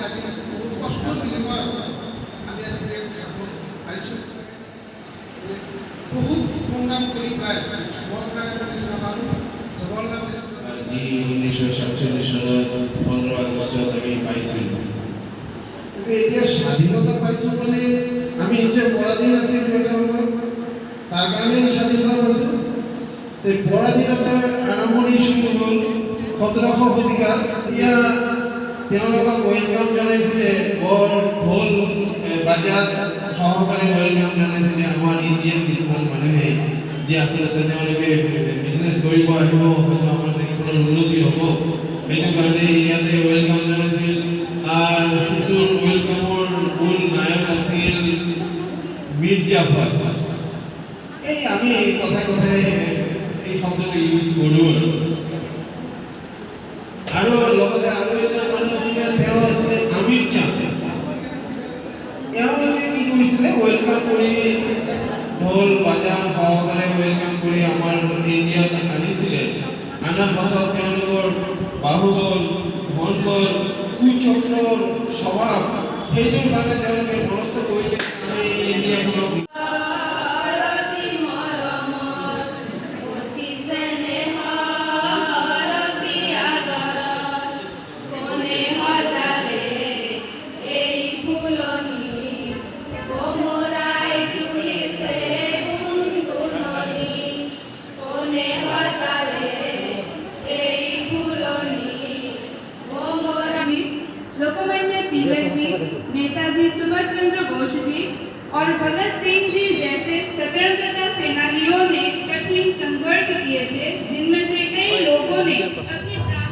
আজি বহুত কষ্টৰ বিনিময়ত আমি আজি পাইছোঁ। বহুত সংগ্ৰাম কৰি প্ৰায় আজি 1947 চনত 15 আগষ্টত আমি পাইছিলোঁ। এতিয়া স্বাধীনতা পাইছোঁ মানে আমি নিজে পৰাধীন আছিল তাৰ কাৰণে স্বাধীনতা পাইছোঁ। পৰাধীনতাৰ আৰম্ভণি শুৰু হ'ল 17শ শতিকাত। এতিয়া তেওঁলোকক ৱেলকাম জনাইছিলে, বৰ ঢোল বাজাত সহকাৰে ৱেলকাম জনাইছিলে আমাৰ ইণ্ডিয়ান কিছুমান মানুহে, যে আচলতে তেওঁলোকে বিজনেছ কৰিব আহিব, হয়তো আমাৰ দেশখনৰ উন্নতি হ'ব, সেইটো কাৰণে ইয়াতে ৱেলকাম জনাইছিল। আৰু সেইটোৰ ৱেলকামৰ মূল নায়ক আছিল মীৰ জাফৰ। এই আমি কথাই কথাই এই শব্দটো ইউজ কৰোঁ। আৰু লগতে আৰু এটা মানুহ আছিলে, তেওঁ আছিলে আমিৰ চাঁদ। এওঁলোকে কি কৰিছিলে, ৱেলকাম কৰি ঢোল বাজা সহকাৰে ৱেলকাম কৰি আমাৰ ইণ্ডিয়াত আনিছিলে। আনাৰ পাছত তেওঁলোকৰ বাহুবল, ধনবল, কুচক্ৰৰ স্বভাৱ, সেইটোৰ কাৰণে তেওঁলোকে মনস্থ কৰিলে আমি ইণ্ডিয়াখনক नेताजी सुभाष चंद्र बोस जी और भगत सिंह जी जैसे स्वतंत्रता सेनानियों ने कठिन संघर्ष किए थे, जिनमें से कई लोगों ने अपनी